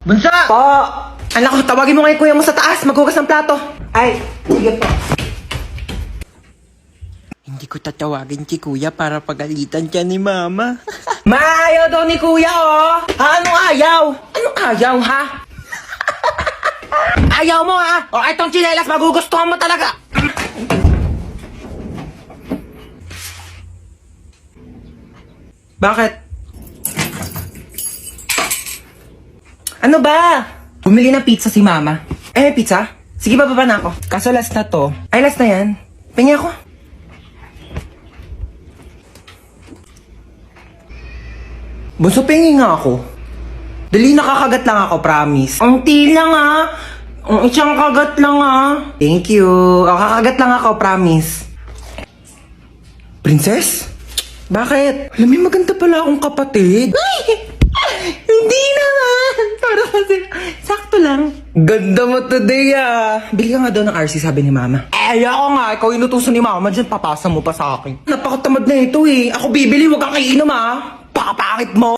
Bunso! Po! Anak ko, tawagin mo ngayon kuya mo sa taas. Maghugas ng plato. Ay, sige po. Hindi ko tatawagin si kuya para pagalitan siya ni mama. Maayaw daw ni kuya, oh! Ha? Anong ayaw? Anong ayaw, ha? Ayaw mo, ha? O, itong tsinelas, magugustuhan mo talaga. Bakit? Ano ba? Bumili ng pizza si mama. May pizza? Sige, bababa na ako. Kaso last na to. Ay, last na yan. Pingi ako. Bunso, pingi nga ako. Dali, nakakagat lang ako, promise. Ang lang, ha? Ang isang kagat lang, ha? Thank you. Kakagat lang ako, promise. Princess? Bakit? Alam mo, maganda pala akong kapatid. Hindi naman. Para kasi, sakto lang. Ganda mo today, ah. Bili ka nga daw ng RC, sabi ni mama. Ako nga, ikaw inutusan ni mama, dyan papasa mo pa sa akin. Napakatamad na ito, eh. Ako bibili, wag kang kainom, ah. Pakapangit mo.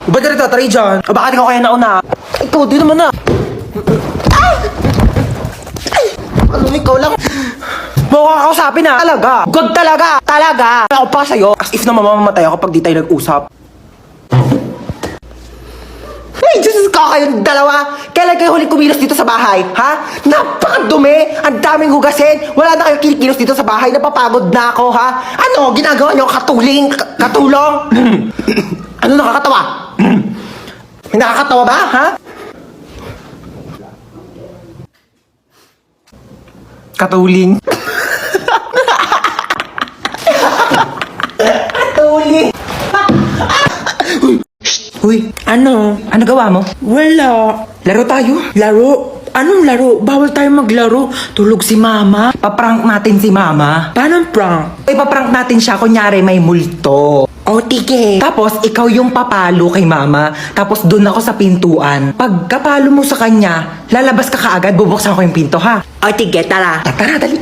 Ba't ka rin tatry dyan? O bakit ikaw kaya nauna? Ikaw, di naman na. Ano, ikaw lang. Mukha kakausapin na. Talaga. Good talaga. Talaga. Ako pa sa'yo. As if na mamamatay ako pag di tayo nag-usap. Ay, Diyos ka kayong dalawa. Kailan kayo huling kumilos dito sa bahay? Ha? Napakadumi. Ang daming hugasin. Wala na kayo kinikilos dito sa bahay. Napapagod na ako, ha? Ano? Ginagawa niyo katuling? Katulong? Ano nakakatawa? May nakakatawa ba, ha? Katuling. Katuling. Uy, ano? Ano gawa mo? Wala. Laro tayo? Laro? Anong laro? Bawal tayo maglaro. Tulog si mama. Paprank natin si mama. Paano prank? Paprank natin siya, kunyari may multo. O, tige. Tapos, ikaw yung papalo kay mama. Tapos, doon ako sa pintuan. Pag kapalo mo sa kanya, lalabas ka kaagad, bubuksan ko yung pinto, ha? O, tige, tara. Tara, dali.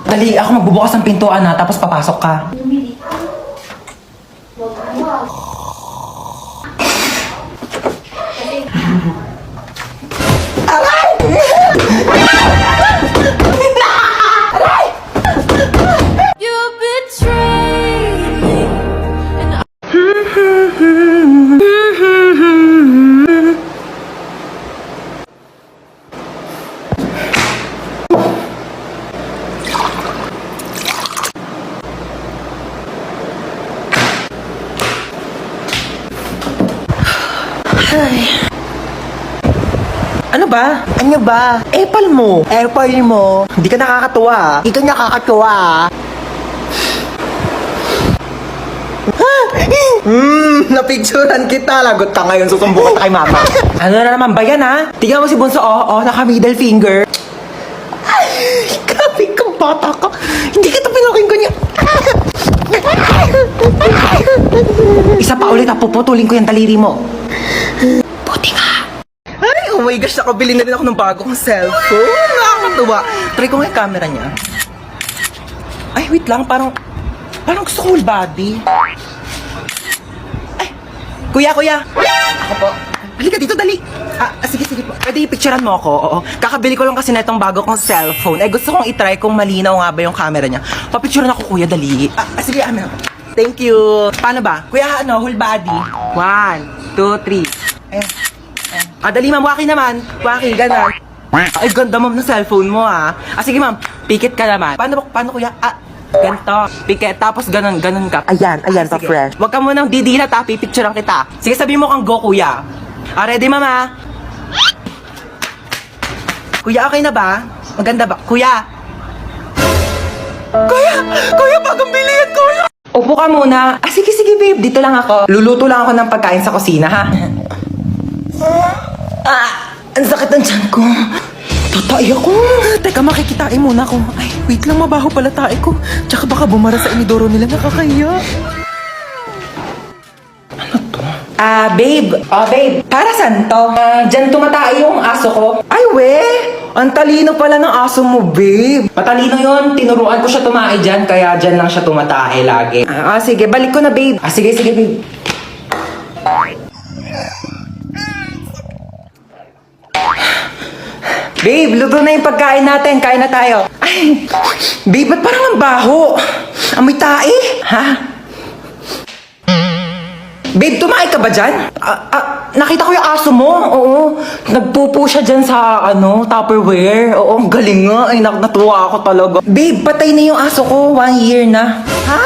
Dali, ako magbubukas ng pintuan, ha? Tapos, papasok ka. You betrayed me. Ano ba? Ano ba? Epal mo. Epal mo. Hindi ka nakakatuwa. Hindi ka nakakatuwa. Napicturan kita. Lagot ka ngayon. Susumbukan ka kay mama. Ano na naman ba yan, ha? Tingnan mo si Bunso, oh. Naka middle finger. Ay, grabe kang bata ka. Hindi kita pinaking ganyan. Isa pa ulit, puputulin ko yung taliri mo. Buti ka. Ay, oh my gosh, nakabili na rin ako ng bagong cellphone. Nakakatuwa. Try ko nga yung camera niya. Ay, wait lang, parang gusto ko whole body. Ay, kuya. Ako po. Halika dito, dali. Sige po. Pwede i-picturean mo ako, oo. Kakabili ko lang kasi na itong bago kong cellphone. Gusto kong itry kung malinaw nga ba yung camera niya. Papicturean ako, kuya, dali. Sige, amin ako. Thank you. Paano ba? Kuya, whole body. 1, 2, 3. Ayan. Dali, ma'am. Waki naman. Waki, gano'n. Ay, ganda, ma'am, ng cellphone mo, ha. Sige, ma'am. Pikit ka naman. Paano, kuya? Ganito. Pikit. Tapos, ganun ka. Ayan, pa fresh. Huwag ka munang didilat, ha. Pipicturean kita. Sige, sabihin mo kang go, kuya. Ready, mama? Kuya, okay na ba? Maganda ba? Kuya, bagong bilihan, kuya. Upo ka muna. Sige, babe. Dito lang ako. Luluto lang ako ng pagkain sa kusina, ha? Ang sakit ng tiyan ko. Tatay ako. Teka, makikitain muna ako. Ay, wait lang, mabaho pala tae ko. Tsaka baka bumara sa inidoro nila, nakakaya. Ano to? Babe. Para saan to? Dyan tumatay yung aso ko. Ay, we. Ang talino pala ng aso mo, babe. Matalino yon. Tinuruan ko siya tumae dyan, kaya dyan lang siya tumatae lagi. Sige. Balik ko na, babe. Sige, babe. Babe, luto na yung pagkain natin. Kain na tayo. Ay, babe, ba't parang ang baho? Amoy tae? Ha? Babe, tumae ka ba dyan? Nakita ko yung aso mo. Oo. Nagpupo siya dyan sa, Tupperware. Oo, ang galing nga. Ay, natuwa ako talaga. Babe, patay na yung aso ko. 1 year na. Ha?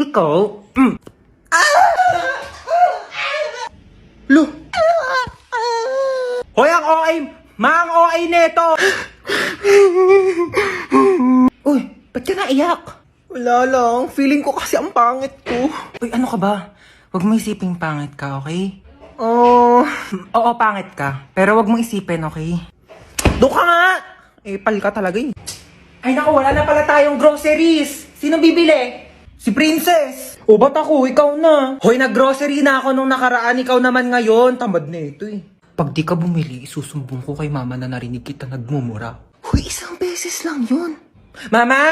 Ikaw? Lo. Hoy, ang OA! Mang OA neto! Uy, ba't ka naiyak? Wala lang. Feeling ko kasi ang pangit ko. Uy, ano ka ba? Huwag mo isiping pangit ka, okay? Oo, pangit ka. Pero huwag mo isipin, okay? Doon ka nga! Pal ka talaga eh. Ay naku, wala na pala tayong groceries. Sino bibili? Si Princess. O ba't ako? Ikaw na. Hoy, nag-grocery na ako nung nakaraan. Ikaw naman ngayon. Tamad na ito eh. Pag di ka bumili, isusumbong ko kay mama na narinig kita nagmumura. Huy, 1 beses lang yun. Mama!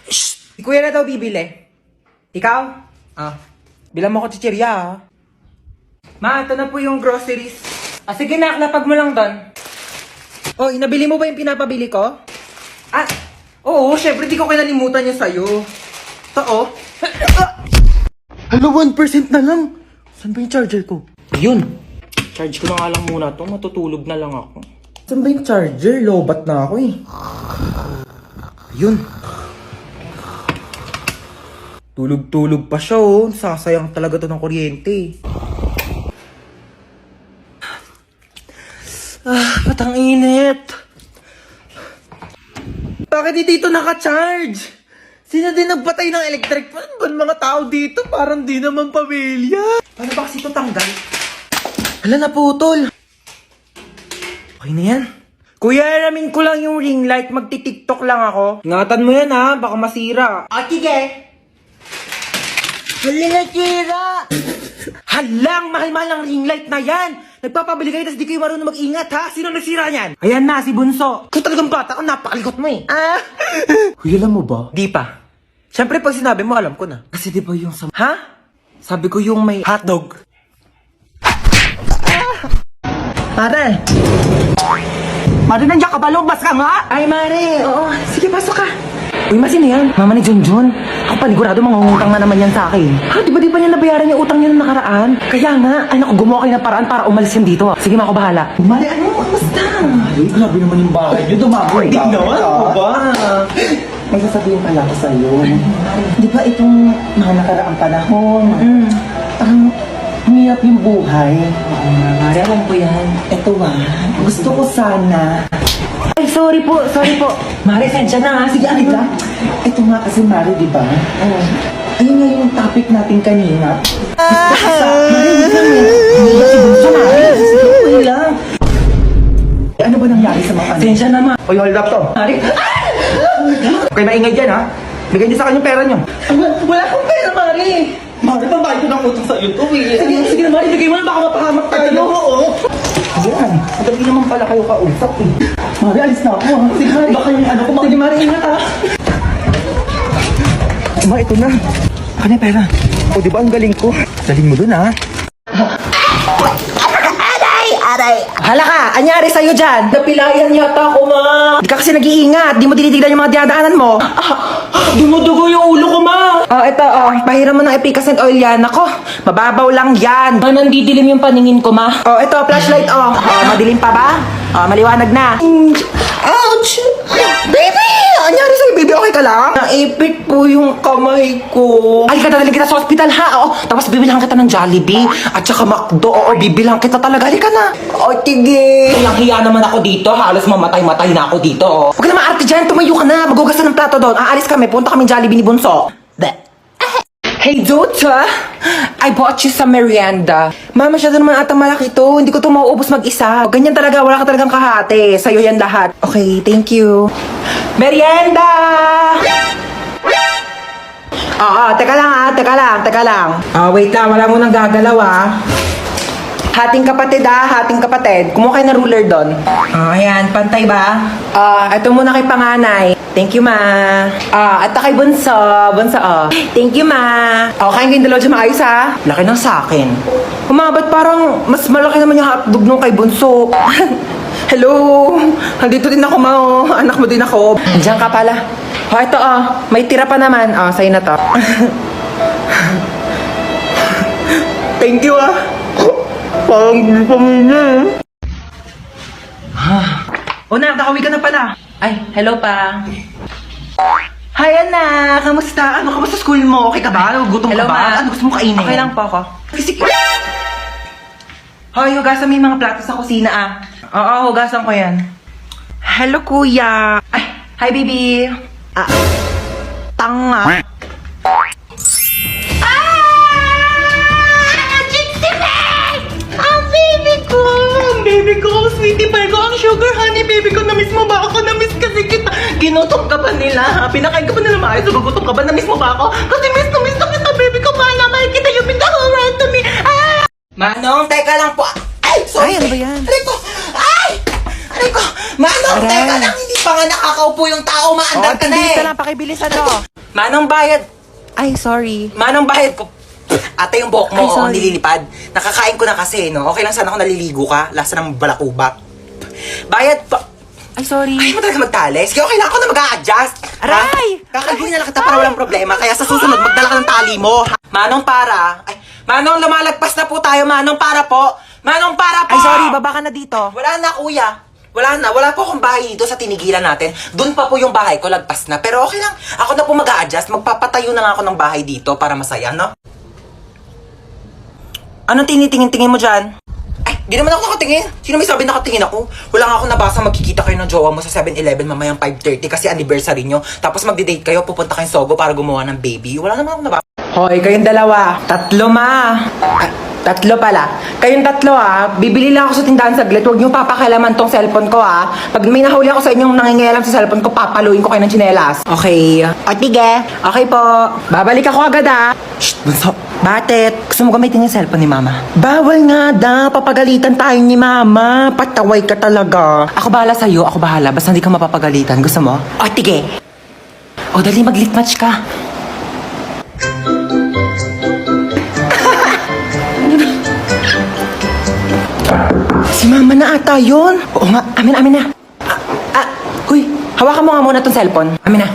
Shh! Si kuya na daw bibili. Ikaw? Bilang mo ko chichirya Ma, ito na po yung groceries. Sige na, lapag mo lang doon. Oh, nabili mo ba yung pinapabili ko? Oo, syempre di ko kinalimutan yung sa'yo. Ito Hello, 1% na lang. Saan ba yung charger ko? Yun. Charge ko na nga lang muna to. Matutulog na lang ako. Saan ba yung charger? Lobat na ako eh. Yun. Tulog-tulog pa siya oh. Sasayang talaga to ng kuryente. Ba't ang init? Bakit di dito naka-charge? Sino din nagpatay ng electric fan? Ba mga tao dito? Parang di naman pamilya. Paano ba kasi ito tanggal? Hala na putol. Okay na yan. Kuya, alamin ko lang yung ring light. Magti-tiktok lang ako. Ingatan mo yan ha. Baka masira. Sige. Hali na sira. Halang, mahal-mahal ng ring light na yan. Nagpapabili kayo, tapos di kayo marunong mag-ingat ha. Sino nagsira niyan? Ayan na, si Bunso. Kung talagang bata ka, napakalikot mo eh. Kuya, alam mo ba? Di pa. Siyempre, pag sinabi mo, alam ko na. Kasi di ba yung sa... Ha? Sabi ko yung may hotdog. Mare! Mare, nandiyan ka ba? Lumabas ka nga! Ay, Mare! Oo, sige, pasok ka. Uy, sino yan? Mama ni Junjun. Ako panigurado, mangungutang na naman yan sa akin. Di ba niya nabayaran yung utang niya nung nakaraan? Kaya nga, ay naku, gumawa kayo ng paraan para umalis yan dito. Sige, ako bahala. Mare, ano? Kamusta? Ay, grabe naman yung bahay niyo. Dumagoy ka. Hindi naman, ako ba? May sasabihin pala ako sa'yo. Di ba itong mga nakaraang panahon? Parang umiyak yung buhay. Oo nga, Mare, alam ko yan. Ito gusto ko sana. Ay, sorry po. Mare, sensya na ha. Sige, alit lang. Ito nga kasi, Mare, di ba? Ayun nga yung topic natin kanina. Mare, hindi lang eh. Hindi si Bunso, Mare. Sige lang. Ano ba nangyari sa mga ano? Sensya na, Ma. Uy, hold up to. Mare. Okay, maingay dyan ha. Bigay niyo sa kanya pera niyo. Wala akong pera, Mare. Mare, pambayad ko ng utang sa iyo to eh. Sige na, Mare. Bigay mo na, baka mapahamak tayo. Oo. Ayan, madali naman pala kayo kausap eh. Mare, alis na ako ha. Sige, Mare. Baka yung ano ko. Sige, Mare, ingat ha. Ma, ito na. Ano yung pera? O, di ba ang galing ko? Galing mo dun ha. Aray! Hala ka! Anyari sa'yo dyan? Napilayan yata ako, Ma! Di ka kasi nag-iingat! Di mo tinitignan yung mga dinadaanan mo! Dumudugo yung ulo ko, Ma! Ito, pahiram mo ng epicacent oil yan. Ako, mababaw lang yan! Nandidilim yung paningin ko, Ma. Ito, flashlight, madilim pa ba? Maliwanag na. Ouch! Baby! Anyari sa'yo, baby? Okay ka lang? Naipit po yung kamay ko. Ay, kadalhin kita sa hospital, ha? Tapos bibilang kita ng Jollibee at saka McDo. Bibilang kita talaga. Halika na. Tige. Hiya naman ako dito. Halos mamatay-matay na ako dito. Huwag ka na maarte dyan. Tumayo ka na. Magugas na ng plato doon. Aalis kami. Punta kami Jollibee ni Bunso. Hey, Dota! I bought you some merienda. Mama, masyado naman ata malaki to. Hindi ko to mauubos mag-isa. Ganyan talaga. Wala ka talagang kahate. Sa'yo yan lahat. Okay, thank you. Merienda! Teka lang. Wait lang. Wala mo nang gagalaw Hating kapatid hating kapatid. Kumuha kayo ng ruler doon. Ayan, pantay ba? Ito muna kay panganay. Thank you, ma. At kay bunso. Bunso, Thank you, ma. Kain kayong dalawa dyan maayos, ha? Laki ng sakin. Ba't parang mas malaki naman yung hotdog nung kay bunso? Hello! Nandito din ako, ma. Anak mo din ako. Diyan ka pala. Ito, may tira pa naman. Sa'yo na to. Thank you, Parang hindi pamilya, nakauwi ka na pala. Ay, hello pa. Hi, anak! Kamusta? Kamusta school mo? Okay ka ba? Gutom Hello, ka ba? ma. Ano gusto mo kainin? Okay lang po ako. Sige. Hoy, hugasan mo yung mga plato sa kusina, Oo, hugasan ko yan. Hello, kuya. Ay, hi, baby. Tanga. Baby ko, ang sweetie pie ko, ang sugar honey, baby ko, na-miss mo ba ako? Na-miss kasi kita. Ginutom ka ba nila? Pinakain ka ba nila maayos? Gugutom ka ba? Na-miss mo ba ako? Kasi miss na kita, baby ko. Mahal na mahal kita. You've been the whole world to me. Manong, teka lang po. Ay, sorry. Ay, ano ba yan? Aray ko. Aray ko. Manong, Aray. teka lang. Hindi pa nga nakakaupo yung tao. Maandar ka na Dito lang, pakibilisan to. Manong, bayad. Ay, sorry. Manong, bayad ko. Ate, yung buhok mo, Ay, sorry. nililipad. Nakakain ko na kasi, no? Okay lang sana kung naliligo ka. Lasa ng balakubak. Bayad pa. Ay, sorry. Ay, mo talaga magtales. Kaya okay lang ako na mag-a-adjust. Aray! Kakaguhin na lang kita para walang problema. Kaya sa susunod, magdala ka ng tali mo. Manong, para. Ay, Manong, lumalagpas na po tayo. Manong, para po. Manong, para po. Ay, sorry. Baba ka na dito. Wala na, kuya. Wala po akong bahay dito sa tinigilan natin. Doon pa po yung bahay ko, lagpas na. Pero okay lang. Ako na po mag-a-adjust. Magpapatayo na nga ako ng bahay dito para masaya, no? Anong tinitingin-tingin mo dyan? Ay, di naman ako nakatingin. Sino may sabi nakatingin ako? Wala nga ako nabasa magkikita kayo ng jowa mo sa 7-Eleven mamayang 5:30 kasi anniversary nyo. Tapos magdi-date kayo, pupunta kayong Sogo para gumawa ng baby. Wala naman ako nabasa. Hoy, kayong dalawa. Tatlo, ma. Tatlo pala. Kayong tatlo, bibili lang ako sa tindahan saglit. Huwag niyo papakialaman tong cellphone ko, Pag may nahuli ako sa inyong nangingialam sa cellphone ko, papaluin ko kayo ng tsinelas. Okay. O, tige. Okay po. Babalik ako agad, Shh, bunso. Bakit? Gusto mo gamitin yung cellphone ni Mama? Bawal nga, papagalitan tayo ni Mama. Pataway ka talaga. Ako bahala sa'yo. Ako bahala. Basta hindi ka mapapagalitan. Gusto mo? O, tige. O, dali mag-lit match ka. Si Mama na ata yun. Oo nga, amin na. Huy, hawakan mo nga muna tong cellphone. Amin na.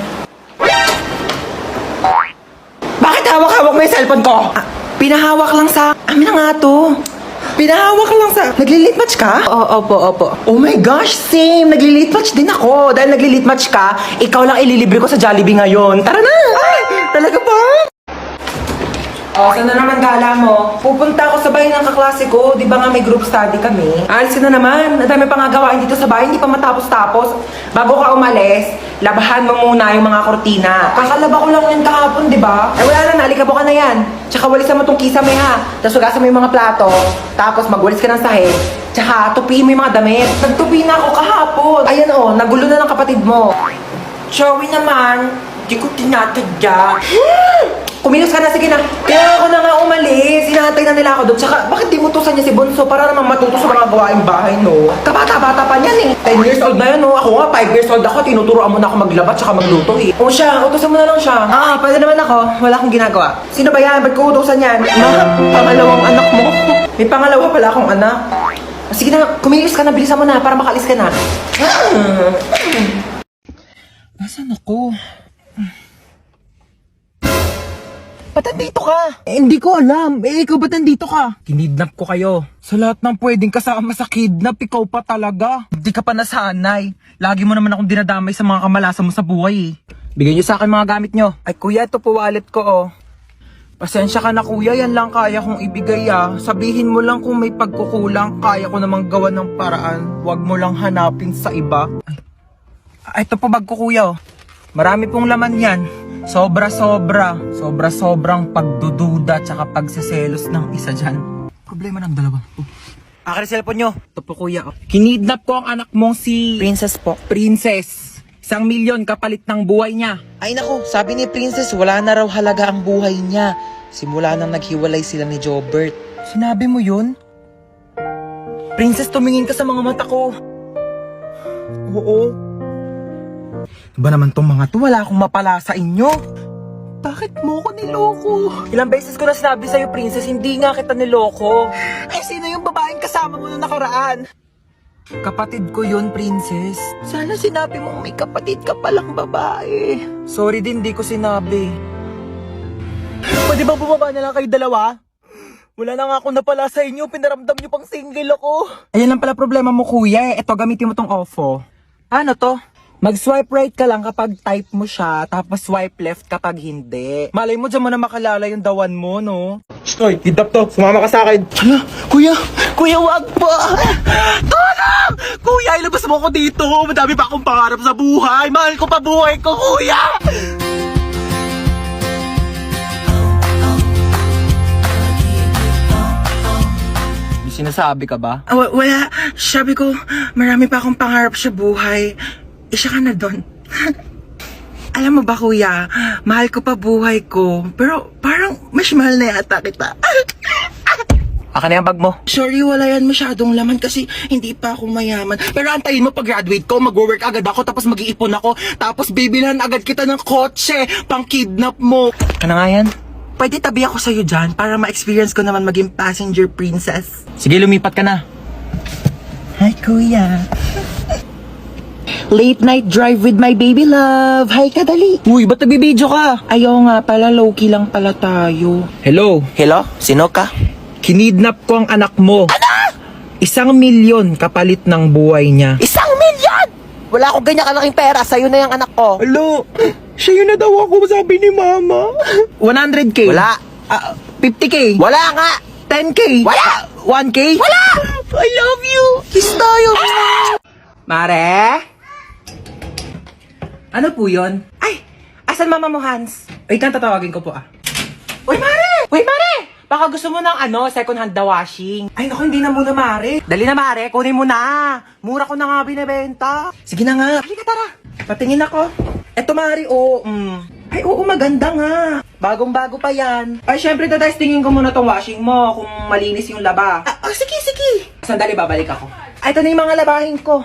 Bakit hawak-hawak mo yung cellphone ko? Pinahawak lang sa... Amin na nga to. Pinahawak lang sa... Nagli-lit match ka? Opo. Oh my gosh, same. Nagli-lit match din ako. Dahil nagli-lit match ka, ikaw lang ililibre ko sa Jollibee ngayon. Tara na! Ay, talaga ba? Saan na naman gala mo? Pupunta ako sa bahay ng kaklase ko. Di ba nga may group study kami? Alisin na naman. Ang dami pa nga gawain dito sa bahay. Hindi pa matapos-tapos. Bago ka umalis, labahan mo muna yung mga kortina. Kakalaba ko lang yan kahapon, di ba? Ay wala na, naalikabo ka na yan. Tsaka walisan mo tong kisame, Tapos hugasan mo yung mga plato. Tapos magwalis ka ng sahig. Tsaka tupiin mo yung mga damit. Nagtupi na ako kahapon. Ayan nagulo na ng kapatid mo. Joey naman, di ko tinatadya. Kumilos ka na, sige na. Kaya ako na nga umalis. Inaantay na nila ako doon. Tsaka, bakit di mo tusan niya si Bonso para naman matuto sa mga gawaing bahay, no? Kabata-bata pa niyan, 10 years old na yan, no? Ako nga, 5 years old ako. Tinuturoan mo na ako maglaba tsaka magluto, O siya, utusan mo na lang siya. Pwede naman ako. Wala akong ginagawa. Sino ba yan? Ba't ko utusan yan? Pangalawang anak mo. May pangalawa pala akong anak. Sige na, kumilos ka na. Bilisan mo na para makalis ka na. Nasaan ako? Ba't nandito ka? Hindi ko alam. Ikaw ba't nandito ka? Kinidnap ko kayo. Sa lahat ng pwedeng kasama sa kidnap, ikaw pa talaga. Hindi ka pa nasanay. Lagi mo naman akong dinadamay sa mga kamalasan mo sa buhay, Bigyan niyo sa akin mga gamit niyo. Ay kuya, ito po wallet ko, Pasensya ka na kuya, yan lang kaya kong ibigay, Sabihin mo lang kung may pagkukulang, kaya ko namang gawa ng paraan. Huwag mo lang hanapin sa iba. Ay, ito po bag ko kuya, Marami pong laman yan. Sobrang pagdududa tsaka pagseselos ng isa dyan. Problema ng dalawa. Akin cellphone nyo. Ito po kuya. Kinidnap ko ang anak mong si... Princess po. Princess. 1 milyon kapalit ng buhay niya. Ay naku, sabi ni Princess, wala na raw halaga ang buhay niya. Simula nang naghiwalay sila ni Jobert. Sinabi mo yun? Princess, tumingin ka sa mga mata ko. Oo. Ba naman tong mga to? Wala akong mapala sa inyo. Bakit mo ko niloko? Ilang beses ko na sinabi sa'yo, Princess, hindi nga kita niloko. Ay, sino yung babaeng kasama mo nung nakaraan? Kapatid ko yun, Princess. Sana sinabi mong may kapatid ka palang babae. Sorry din, di ko sinabi. Pwede ba bumaba na lang kayo dalawa? Wala na nga ako napala sa inyo, pinaramdam nyo pang single ako. Ayan lang pala problema mo, kuya. Eto, gamitin mo tong OFO. Ano to? Mag-swipe right ka lang kapag type mo siya, tapos swipe left kapag hindi. Malay mo, dyan mo na makalala yung dawan mo, no? Stoy, kidnap to. Sumama ka sa akin. Hala, kuya! Kuya, wag pa! Tulong! Kuya, ilabas mo ko dito! Madami pa akong pangarap sa buhay! Mahal ko pa buhay ko, kuya! May sinasabi ka ba? Wala. Sabi ko, marami pa akong pangarap sa buhay. Isa ka na doon. Alam mo ba, kuya, mahal ko pa buhay ko. Pero parang mas mahal na yata kita. Aka na yung bag mo. Sorry, wala yan masyadong laman kasi hindi pa ako mayaman. Pero antayin mo pag graduate ko, mag-work agad ako, tapos mag-iipon ako, tapos bibilhan agad kita ng kotse, pang kidnap mo. Ano nga yan? Pwede tabi ako sa'yo dyan para ma-experience ko naman maging passenger princess. Sige, lumipat ka na. Hi, kuya. Late night drive with my baby love. Hi, kadali. Uy, ba't nagbibideo ka? Ayaw nga pala, low-key lang pala tayo. Hello? Hello? Sino ka? Kinidnap ko ang anak mo. Ano? 1,000,000 kapalit ng buhay niya. 1,000,000! Wala akong ganyan kalaking pera. Sa'yo na yung anak ko. Hello? Siya yun na daw ako, sabi ni mama. 100K? Wala. 50K? Wala nga. 10K? Wala. 1K? Wala! I love you! Kiss tayo! Mare? Ano po yun? Ay! Asan mama mo, Hans? Wait lang, tatawagin ko po ah. Uy, Mare! Uy, Mare! Baka gusto mo ng second hand na washing. Ay naku, hindi na muna Mare. Dali na, Mare. Kunin mo na. Mura ko na nga binibenta. Sige na nga. Halika, tara. Patingin ako. Eto Mare, oh. Ay, oo, maganda nga. Bagong-bago pa yan. Ay, syempre, tatestingin ko muna tong washing mo kung malinis yung laba. Sige, sige. Sandali, babalik ako. Ay, ito na yung mga labahin ko.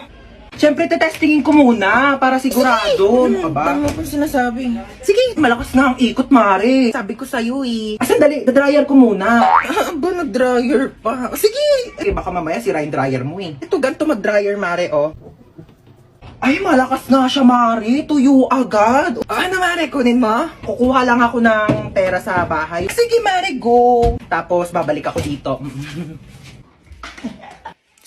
Syempre, tetestingin ko muna para sigurado. Ano ka ba? Tama po sinasabi. Sige, malakas na ang ikot, Mare. Sabi ko sa'yo eh. Ah, sandali, dryer ko muna. Ba, nag-dryer pa? Sige! Eh, baka mamaya sira yung dryer mo eh. Ito, ganito mag-dryer, Mare, oh. Ay, malakas nga siya, Mare. Tuyo agad. Ano, Mare, kunin mo? Kukuha lang ako ng pera sa bahay. Sige, Mare, go. Tapos, babalik ako dito.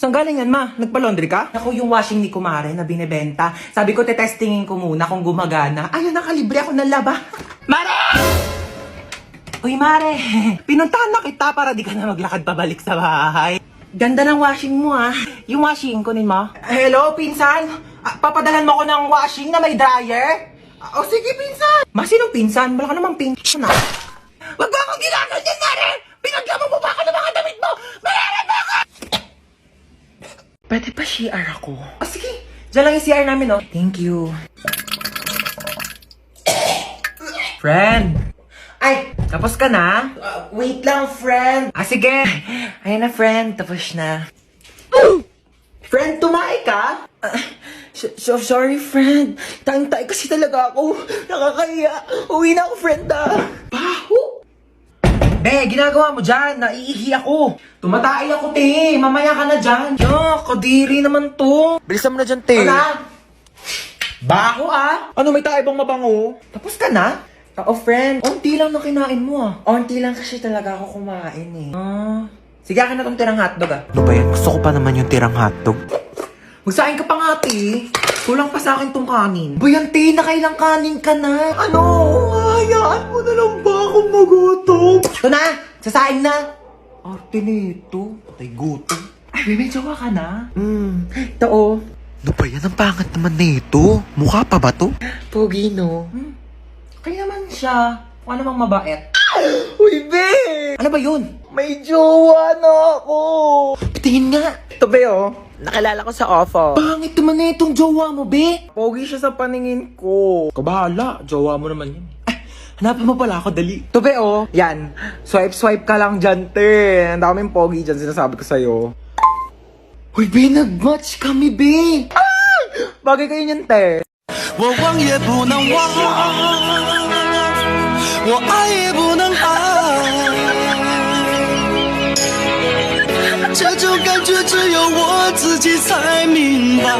Saan galing yan, ma? Nagpa-laundry ka? Ako yung washing ni Kumare na binibenta. Sabi ko, tetestingin ko muna kung gumagana. Ayun, nakalibre ako ng laba. Mare! Uy, Mare! Pinuntahan na kita para di ka na maglakad pabalik sa bahay. Ganda ng washing mo, ah. Yung washing, kunin mo. Hello, pinsan? Papadalan mo ko ng washing na may dryer? O sige, pinsan. Ma, sinong pinsan? Wala ka namang pinsan, ah. Wag mo akong ginagawa dyan, Mare! Pinaglamo mo pa ako ng mga damit mo! Mayroon mo ako! Pwede pa CR ako? O sige, dyan lang yung CR namin, oh. Thank you. Friend! Ay, tapos ka na? Wait lang, friend. Sige. Ayan na, friend. Tapos na. Friend, tumae ka? Sorry, friend. Tayong-tay kasi talaga ako. Nakakaya. Uwi na ako, friend, Baho! Be, ginagawa mo dyan. Naiihi ako. Tumatay ako, te. Mamaya ka na dyan. Kadiri naman to. Bilisan mo na dyan, te. Ano? Baho, ah. Ano, may tayo bang mabango? Tapos ka na? Oo, friend. Unti lang na kinain mo, ah. Onti lang kasi talaga ako kumain, eh. Sige, akin na tong tirang hotdog, ah. Ano ba yan? Gusto ko pa naman yung tirang hotdog. Magsain ka pa nga, te. Kulang pa sa akin tong kanin. Buyan, te. Nakailang kanin ka na. Ano? Hayaan mo na lang ba akong magutom? Ito na! Sasaing na! Arte nito. Patay gutom. Ay, may jowa ka na? Ito, oh. Ano ba yan? Ang pangat naman nito. Mukha pa ba to? Pogi, no? Kaya naman siya. Kung ano mang mabait. Uy, be! Ano ba yun? May jowa na ako! Patingin nga. Ito, be, oh. Nakilala ko sa ofo. Pangit naman na itong jowa mo, be. Pogi siya sa paningin ko. Kabahala, jowa mo naman yan. Hanapin mo pala ako, dali. Ito, be, oh. Yan. Swipe ka lang dyan, te. Ang daming pogi dyan, sinasabi ko sa'yo. Uy, be, nag-match kami, be. Ay! Bagay kayo niyan, te. 我忘也不能忘，我爱也不能爱，这种感觉只有我自己才明白。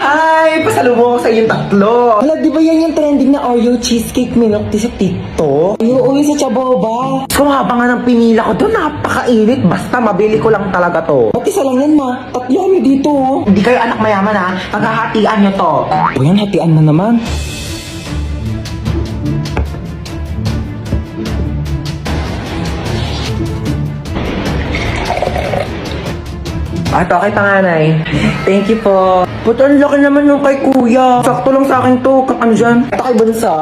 Ay, pasalubong ko sa inyong tatlo. Hala, di ba yan yung trending na Oreo cheesecake milk tea sa TikTok? Oo, yung sa Chaboba. Kung haba nga ng pinila ko doon, napakainit. Basta mabili ko lang talaga to. Ba't isa lang yan, ma? Tatlo kami dito, oh. Hindi kayo anak mayaman, ha? Paghahatian nyo to. O yan, hatian na naman. At okay, panganay. Thank you po. But ang laki naman yung kay kuya. Sakto lang sa akin to. Ano dyan? Ito kay Bunso.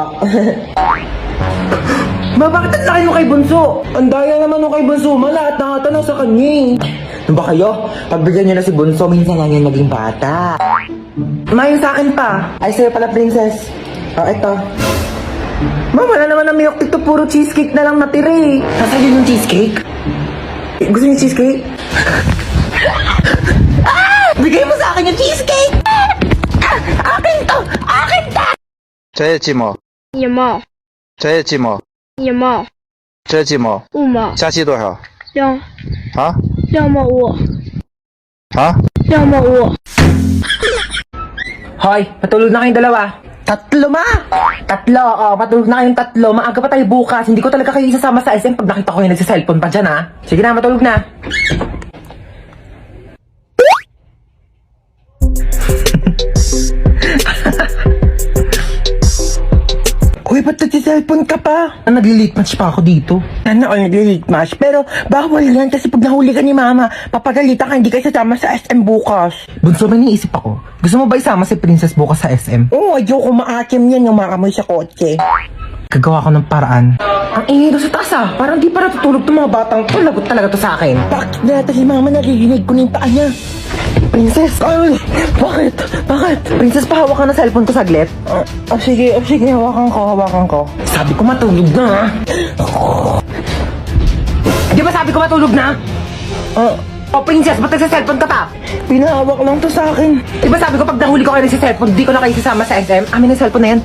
Ma, bakit ang laki yung kay Bunso? Ang daya naman yung kay Bunso. Lahat na ata nasa kanya eh. Ano ba kayo? Pagbigyan nyo na si Bunso, minsan lang yan maging bata. Ma, yung sa akin pa. Ay, sa'yo pala, princess. Ito. Ma, wala naman na milk tea to. Puro cheesecake na lang natira eh. Nasaan yun yung cheesecake? Gusto niyo yung cheesecake? Bigay mo sa akin yung cheesecake! Akin to! Akin to! 这些鸡毛，一毛这些鸡毛，一毛这些鸡毛， 5毛加鸡多少？ 2 啊毛5啊！ 2毛5 Hoy, matulog na kayong dalawa. Tatlo, ma! Tatlo, matulog na kayong tatlo. Maaga pa tayo bukas. Hindi ko talaga kayo isasama sa SM pag nakita ko yung nagsiselfone pa dyan, ha? Sige na, matulog na. Uy, ba't nagsiselfone ka pa? Nagli-late match pa ako dito. Ano, nagli-late match? Pero bawal yan kasi pag nahuli ka ni mama, papagalitan ka, hindi kayo sasama sa SM bukas. Bunso, may niisip ako. Gusto mo ba isama si Princess bukas sa SM? Oo, ayoko maakim yan yung makamoy sa kotse. Gagawa ko ng paraan. Ang ingay doon sa taas ah. Parang di pa natutulog itong mga batang to. Lagot talaga to sa akin. Bakit natin si mama narinig ko na yung paa niya? Princess! Ay! Bakit? Bakit? Princess, pahawak ka na cellphone ko saglit. Sige, hawakan ko. Sabi ko matulog na. Di ba sabi ko matulog na? Princess, ba't nagsa-cellphone ka pa? Pinahawak lang to sa akin. Di ba sabi ko pag nahuli ko kayo sa cellphone, di ko na kayo sasama sa SM? Amin ang cellphone na yan.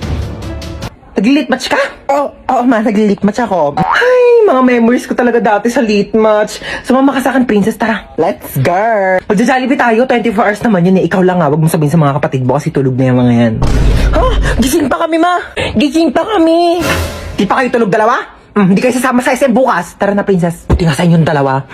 Nag-lit match ka? Oo, ma, nag-lit match ako. Ay, mga memories ko talaga dati sa lit match. Sumama ka sa akin, princess, tara. Let's go! Magja-Jollibee tayo, 24 hours naman yun eh. Ikaw lang ha, wag mo sabihin sa mga kapatid mo kasi tulog na yung mga yan. Ha? Gising pa kami, ma! Gising pa kami! Di pa kayo tulog dalawa? Hindi kayo sasama sa SM bukas. Tara na, princess. Buti nga sa inyong dalawa.